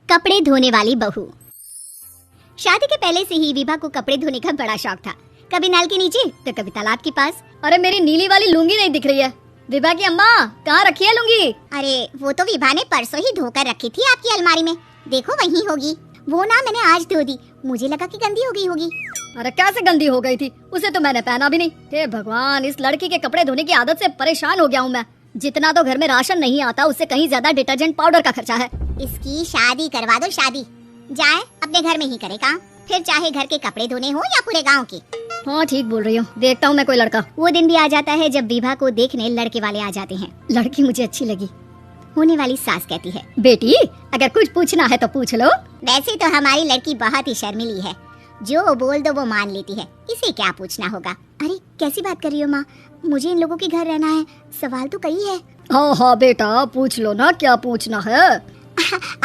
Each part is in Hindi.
कपड़े धोने वाली बहू। शादी के पहले से ही विभा को कपड़े धोने का बड़ा शौक था। कभी नल के नीचे तो कभी तालाब के पास। अरे मेरी नीली वाली लुंगी नहीं दिख रही है। विभा की अम्मा कहाँ रखी है लुंगी? अरे वो तो विभा ने परसों ही धोकर रखी थी आपकी अलमारी में, देखो वहीं होगी। वो ना मैंने आज धो दी, मुझे लगा कि गंदी हो गई होगी। अरे कैसे गंदी हो गई थी, उसे तो मैंने पहना भी नहीं। हे भगवान, इस लड़की के कपड़े धोने की आदत से परेशान हो गया हूँ मैं। जितना तो घर में राशन नहीं आता उससे कहीं ज्यादा डिटर्जेंट पाउडर का खर्चा है। इसकी शादी करवा दो, शादी जाए अपने घर में ही करे काम, फिर चाहे घर के कपड़े धोने हो या पूरे गांव के। हाँ ठीक बोल रही हूँ, देखता हूँ मैं कोई लड़का। वो दिन भी आ जाता है जब विभा को देखने लड़के वाले आ जाते हैं। लड़की मुझे अच्छी लगी। होने वाली सास कहती है, बेटी अगर कुछ पूछना है तो पूछ लो। वैसे तो हमारी लड़की बहुत ही शर्मीली है, जो बोल दो वो मान लेती है, इसे क्या पूछना होगा। अरे कैसी बात कर रही हो माँ, मुझे इन लोगों के घर रहना है, सवाल तो कई है। हाँ हाँ बेटा पूछ लो ना, क्या पूछना है।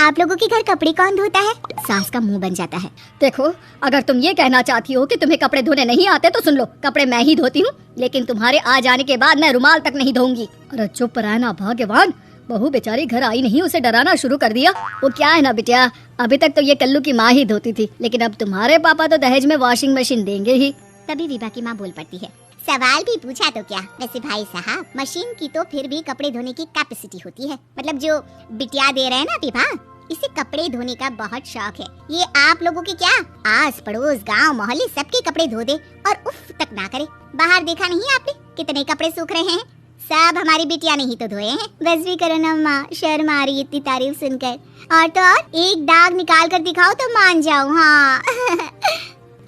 आप लोगों के घर कपड़े कौन धोता है? सास का मुंह बन जाता है। देखो अगर तुम ये कहना चाहती हो कि तुम्हें कपड़े धोने नहीं आते तो सुन लो, कपड़े मैं ही धोती हूँ, लेकिन तुम्हारे आ जाने के बाद मैं रुमाल तक नहीं धोऊंगी। अरे चुप रहना भाग्यवान, बहू बेचारी घर आई नहीं, उसे डराना शुरू कर दिया। वो क्या है ना बिटिया, अभी तक तो ये कल्लू की माँ ही धोती थी, लेकिन अब तुम्हारे पापा तो दहेज में वॉशिंग मशीन देंगे ही। तभी विभा की माँ बोल पड़ती है, सवाल भी पूछा तो क्या। वैसे भाई साहब, मशीन की तो फिर भी कपड़े धोने की कैपेसिटी होती है। मतलब जो बिटिया दे रहे हैं ना विभा, इसे कपड़े धोने का बहुत शौक है। ये आप लोगों के क्या आस पड़ोस गांव मोहल्ले सबके कपड़े धो दे और उफ तक ना करे। बाहर देखा नहीं आपने कितने कपड़े सूख रहे हैं, सब हमारी बिटिया ने ही तो धोए हैं। बस भी करो ना माँ, शर्म आ रही इतनी तारीफ सुनकर। और तो और एक दाग निकाल कर दिखाओ तो मान जाऊँ। हाँ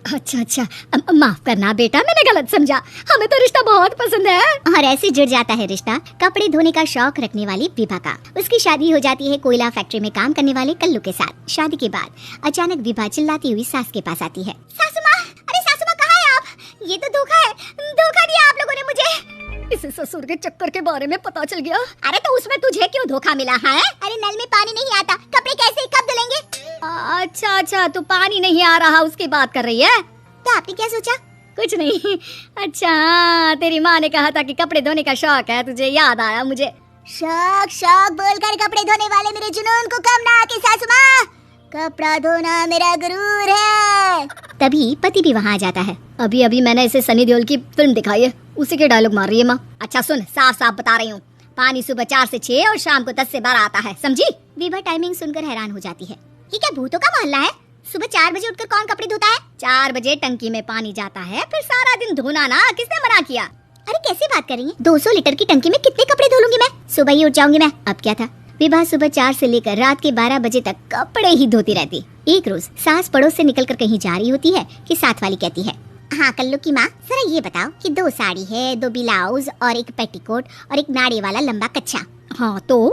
अच्छा माफ करना बेटा, मैंने गलत समझा, हमें तो रिश्ता बहुत पसंद है। और ऐसे जुड़ जाता है रिश्ता कपड़े धोने का शौक रखने वाली विभा का। उसकी शादी हो जाती है कोयला फैक्ट्री में काम करने वाले कल्लू के साथ। शादी के बाद अचानक विभा चिल्लाती हुई सास के पास आती है, सासू माँ, अरे सासू माँ कहाँ है आप? ये तो धोखा है, धोखा दिया आप लोगों ने मुझे। इसे ससुर के चक्कर के बारे में पता चल गया। अरे तो उसमें तुझे क्यों धोखा मिला है? अरे नल में पानी नहीं आता, कपड़े कैसे कब धुलेंगे? अच्छा तू पानी नहीं आ रहा उसकी बात कर रही है? तो आपने क्या सोचा? कुछ नहीं। अच्छा तेरी माँ ने कहा था कि कपड़े धोने का शौक है तुझे, याद आया मुझे। शौक बोलकर कपड़े धोने वाले मेरे जुनून को कम ना आके सासू माँ, कपड़ा धोना मेरा गुरूर है। तभी पति भी वहाँ आ जाता है। अभी मैंने इसे सनी देओल की फिल्म दिखाई है, उसी के डायलॉग मार रही है माँ। अच्छा सुन, साफ साफ बता रही हूँ, पानी सुबह 4 से 6 और शाम को 10 से 12 आता है, समझी? विभा टाइमिंग सुनकर हैरान हो जाती है, ये क्या भूतों का मोहल्ला है? सुबह 4 बजे उठकर कौन कपड़े धोता है? 4 बजे टंकी में पानी जाता है, फिर सारा दिन धोना ना, किसने मना किया? अरे कैसी बात कर रही है, 200 लीटर की टंकी में कितने कपड़े धो लूंगी मैं? सुबह ही उठ जाऊंगी मैं। अब क्या था, विभा सुबह 4 से लेकर रात के 12 बजे तक कपड़े ही धोती रहती। एक रोज सास पड़ोस से निकलकर कहीं जा रही होती है कि साथ वाली कहती है, हाँ कल्लू की माँ, जरा ये बताओ कि 2 साड़ी है, 2 ब्लाउज और एक पेटीकोट और एक नाड़े वाला लंबा कच्छा। हाँ तो?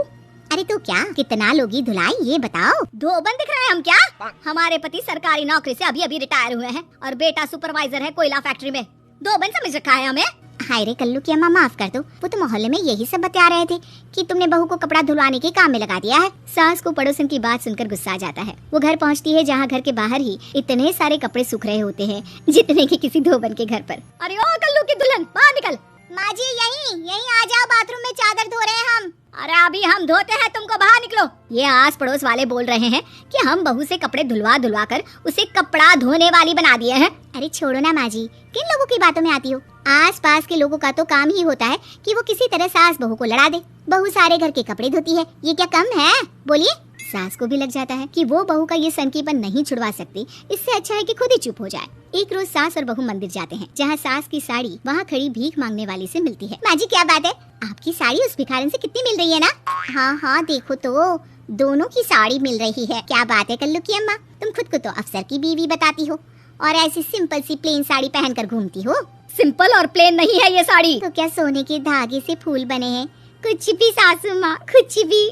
अरे तो क्या, कितना लोगी धुलाई ये बताओ। धोबन दिख रहे हैं हम क्या? हमारे पति सरकारी नौकरी से अभी रिटायर हुए हैं और बेटा सुपरवाइजर है कोयला फैक्ट्री में। धोबन समझ रखा है हमें? हाय रे कल्लू की अम्मा, माफ कर दो, वो तो मोहल्ले में यही सब बता रहे थे कि तुमने बहू को कपड़ा धुलवाने के काम में लगा दिया है। सास को पड़ोसन की बात सुनकर गुस्सा आ जाता है। वो घर पहुंचती है जहां घर के बाहर ही इतने सारे कपड़े सूख रहे होते हैं जितने कि किसी धोबन के घर पर। अरे ओ कल्लू की दुल्हन, बाहर निकल। माँ जी यहीं आ जाओ, बाथरूम में चादर धो रहे हैं हम। अरे अभी हम धोते हैं, तुमको बाहर निकलो। ये आस पड़ोस वाले बोल रहे हैं कि हम बहू से कपड़े धुलवा कर उसे कपड़ा धोने वाली बना दिए हैं। अरे छोड़ो ना माँ जी, किन लोगों की बातों में आती हो? आस पास के लोगों का तो काम ही होता है कि वो किसी तरह सास बहू को लड़ा दे। बहू सारे घर के कपड़े धोती है, ये क्या कम है? बोलिए। सास को भी लग जाता है कि वो बहू का ये सनकीपन नहीं छुड़वा सकती, इससे अच्छा है कि खुद ही चुप हो जाए। एक रोज सास और बहू मंदिर जाते हैं, जहाँ सास की साड़ी वहाँ खड़ी भीख मांगने वाली से मिलती है। माँ जी क्या बात है, आपकी साड़ी उस भिखारन से कितनी मिल रही है ना? हाँ देखो तो दोनों की साड़ी मिल रही है। क्या बात है कल्लू की अम्मा, तुम खुद को तो अफसर की बीवी बताती हो और ऐसी सिंपल सी प्लेन साड़ी पहनकर घूमती हो। सिंपल और प्लेन नहीं है ये साड़ी। तो क्या सोने के धागे से फूल बने हैं? कुछ भी सासू माँ, कुछ भी।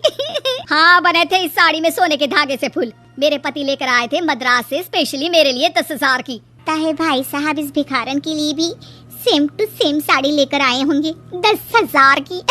हाँ बने थे इस साड़ी में सोने के धागे से फूल। मेरे पति लेकर आए थे मद्रास से स्पेशली मेरे लिए 10,000 की। ताहे भाई साहब इस भिखारन के लिए भी सेम टू सेम साड़ी लेकर आए होंगे 10,000 की।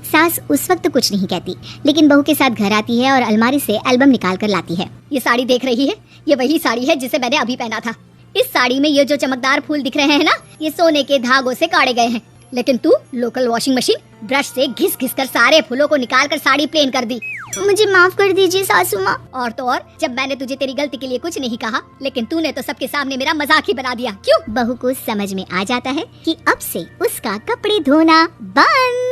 सास उस वक्त कुछ नहीं कहती, लेकिन बहू के साथ घर आती है और अलमारी से एल्बम निकाल कर लाती है। ये साड़ी देख रही है, ये वही साड़ी है जिसे मैंने अभी पहना था। इस साड़ी में ये जो चमकदार फूल दिख रहे हैं ना, ये सोने के धागों से काटे गए हैं। लेकिन तू लोकल वॉशिंग मशीन ब्रश से घिस कर सारे फूलों को निकाल कर साड़ी प्लेन कर दी। मुझे माफ कर दीजिए सासू माँ। और तो और, जब मैंने तुझे तेरी गलती के लिए कुछ नहीं कहा, लेकिन तूने तो सबके सामने मेरा मजाक ही बना दिया। क्यों? बहू को समझ में आ जाता है कि अब से उसका कपड़े धोना बंद।